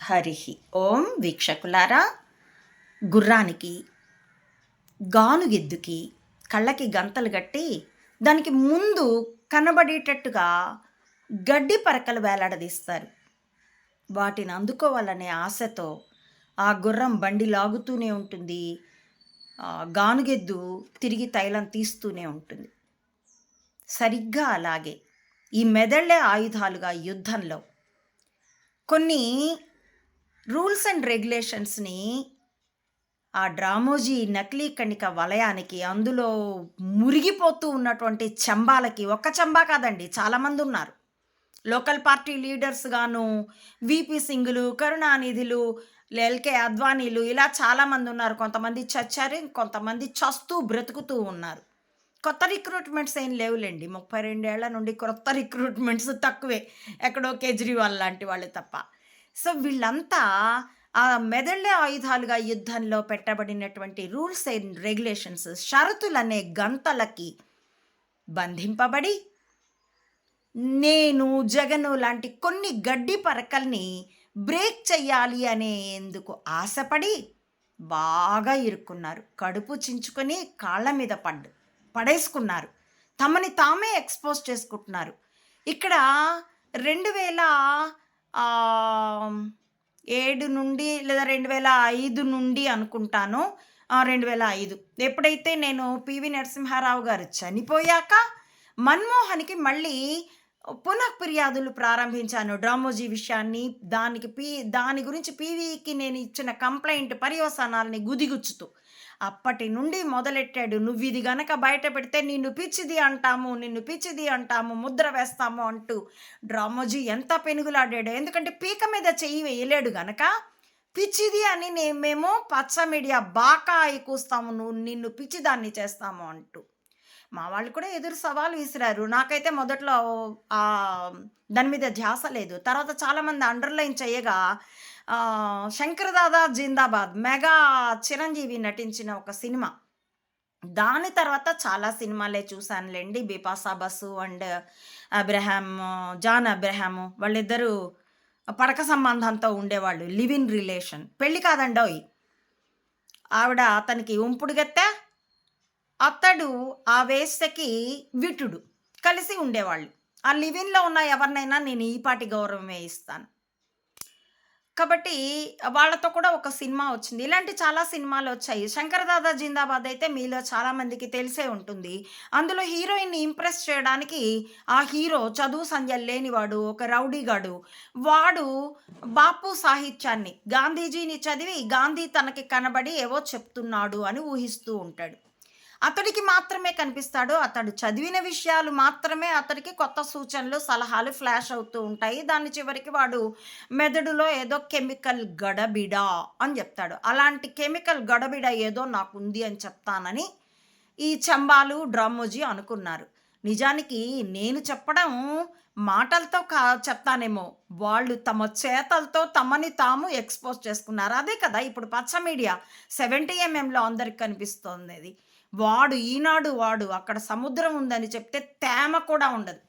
హరి ఓం. వీక్షకులారా, గుర్రానికి గానుగెద్దుకి కళ్ళకి గంతలు కట్టి దానికి ముందు కనబడేటట్టుగా గడ్డి పరకలు వేలాడదీస్తారు. వాటిని అందుకోవాలనే ఆశతో ఆ గుర్రం బండి లాగుతూనే ఉంటుంది. గానుగెద్దు తిరిగి తైలం తీస్తూనే ఉంటుంది. సరిగ్గా అలాగే ఈ మెదళ్లే ఆయుధాలుగా యుద్ధంలో కొన్ని రూల్స్ అండ్ రెగ్యులేషన్స్ని ఆ డ్రామోజీ నకిలీ కణిక వలయానికి, అందులో మురిగిపోతూ ఉన్నటువంటి చంబాలకి, ఒక్క చంబా కాదండి, చాలామంది ఉన్నారు. లోకల్ పార్టీ లీడర్స్ గాను, విపి సింగులు, కరుణానిధులు, ఎల్కే అద్వానీలు, ఇలా చాలామంది ఉన్నారు. కొంతమంది చచ్చారు, కొంతమంది చస్తూ బ్రతుకుతూ ఉన్నారు. కొత్త రిక్రూట్మెంట్స్ ఏం లేవులేండి. 32 ఏళ్ల నుండి కొత్త రిక్రూట్మెంట్స్ తక్కువే, ఎక్కడో కేజ్రీవాల్ లాంటి వాళ్ళు తప్ప. సో వీళ్ళంతా ఆ మెదళ్లే ఆయుధాలుగా యుద్ధంలో పెట్టబడినటువంటి రూల్స్ అండ్ రెగ్యులేషన్స్, షరతులనే గంతలకి బంధింపబడి, నేను జగను లాంటి కొన్ని గడ్డి పరకల్ని బ్రేక్ చెయ్యాలి అనేందుకు ఆశపడి బాగా ఇరుక్కున్నారు. కడుపు చించుకొని కాళ్ళ మీద పడేసుకున్నారు. తమని తామే ఎక్స్పోజ్ చేసుకుంటున్నారు. ఇక్కడ 2007 నుండి లేదా 2005 నుండి అనుకుంటాను, 2005 ఎప్పుడైతే నేను పివి నరసింహారావు గారు చనిపోయాక మన్మోహన్కి మళ్ళీ పునః ఫిర్యాదులు ప్రారంభించాను. డ్రామోజీ విషయాన్ని, దాని గురించి పీవీకి నేను ఇచ్చిన కంప్లైంట్ పర్యవసానాలని గుదిగుచ్చుతూ అప్పటి నుండి మొదలెట్టాడు. నువ్వు ఇది గనక బయట పెడితే నిన్ను పిచ్చిది అంటాము, ముద్ర వేస్తాము అంటూ డ్రామోజీ ఎంత పెనుగులాడాడు. ఎందుకంటే పీక మీద చెయ్యి వేయలేడు గనక పిచ్చిది అని మేము పచ్చ మీడియా బాకా కూస్తాము, నిన్ను పిచ్చిదాన్ని చేస్తాము అంటూ మా వాళ్ళు కూడా ఎదురు సవాలు విసిరారు. నాకైతే మొదట్లో దాని మీద ధ్యాస లేదు. తర్వాత చాలామంది అండర్లైన్ చేయగా శంకర్ దాదా జిందాబాద్, మెగా చిరంజీవి నటించిన ఒక సినిమా. దాని తర్వాత చాలా సినిమాలే చూశానులేండి. బిపాసా బసు అండ్ జాన్ అబ్రహాము వాళ్ళిద్దరూ పడక సంబంధంతో ఉండేవాళ్ళు. లివ్ ఇన్ రిలేషన్, పెళ్ళి కాదండోయ్. ఆవిడ అతనికి ఉంపుడుగత్తె, అతడు ఆ వేశ్యకి విటుడు, కలిసి ఉండేవాళ్ళు. ఆ లివిన్లో ఉన్న ఎవరినైనా నేను ఈపాటి గౌరవమే ఇస్తాను. కాబట్టి వాళ్ళతో కూడా ఒక సినిమా వచ్చింది. ఇలాంటి చాలా సినిమాలు వచ్చాయి. శంకర్ దాదా జిందాబాద్ అయితే మీలో చాలామందికి తెలిసే ఉంటుంది. అందులో హీరోయిన్ని ఇంప్రెస్ చేయడానికి ఆ హీరో చదువు సంధ్యలు లేనివాడు, ఒక రౌడీగాడు. వాడు బాపు సాహిత్యాన్ని, గాంధీజీని చదివి గాంధీ తనకి కనబడి ఏవో చెప్తున్నాడు అని ఊహిస్తూ ఉంటాడు. అతడికి మాత్రమే కనిపిస్తాడు. అతడు చదివిన విషయాలు మాత్రమే అతడికి కొత్త సూచనలు, సలహాలు ఫ్లాష్ అవుతూ ఉంటాయి. దాని చివరికి వాడు మెదడులో ఏదో కెమికల్ గడబిడ అని చెప్తాడు. అలాంటి కెమికల్ గడబిడ ఏదో నాకుంది అని చెప్తానని ఈ చంబాలు, డ్రామోజీ అనుకున్నారు. నిజానికి నేను చెప్పడం మాటలతో చెప్తానేమో, వాళ్ళు తమ చేతలతో తమని తాము ఎక్స్పోజ్ చేసుకున్నారు. అదే కదా ఇప్పుడు పచ్చ మీడియా 70mm అందరికి కనిపిస్తుంది. ఈనాడు వాడు అక్కడ సముద్రం ఉందని చెప్తే తేమ కూడా ఉండదు.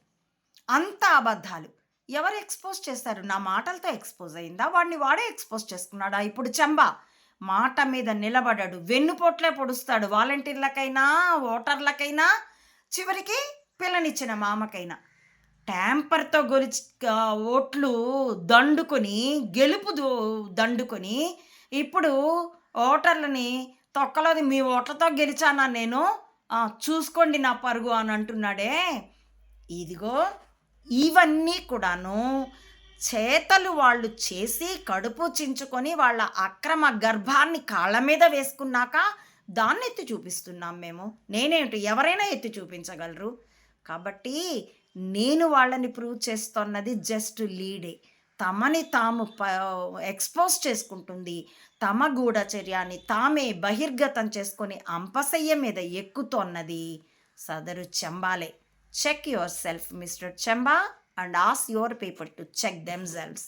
అంత అబద్ధాలు. ఎవరు ఎక్స్పోజ్ చేశారు? నా మాటలతో ఎక్స్పోజ్ అయిందా? వాడే ఎక్స్పోజ్ చేసుకున్నాడా? ఇప్పుడు చంబా మాట మీద నిలబడ్డాడు. వెన్నుపోట్లే పొడుస్తాడు. వాలంటీర్లకైనా, ఓటర్లకైనా, చివరికి పిల్లనిచ్చిన మామకైనా. ట్యాంపర్తో ఓట్లు దండుకొని, గెలుపు దండుకొని, ఇప్పుడు ఓటర్లని తొక్కలోది మీ ఓట్లతో గెలిచానా నేను, చూసుకోండి నా పరుగు అని అంటున్నాడే. ఇదిగో ఇవన్నీ కూడాను చేతలు వాళ్ళు చేసి కడుపు చించుకొని వాళ్ళ అక్రమ గర్భాన్ని కాళ్ళ మీద వేసుకున్నాక దాన్ని ఎత్తి చూపిస్తున్నాం మేము. నేనేంటి, ఎవరైనా ఎత్తి చూపించగలరు. కాబట్టి నేను వాళ్ళని ప్రూవ్ చేస్తున్నది జస్ట్ లీడే. తమని తాము ఎక్స్పోజ్ చేసుకుంటుంది. తమ గూఢచర్యాన్ని తామే బహిర్గతం చేసుకొని అంపశయ్య మీద ఎక్కుతోన్నది సదరు చంబాలే. Check yourself mister Chamba and ask your people to check themselves.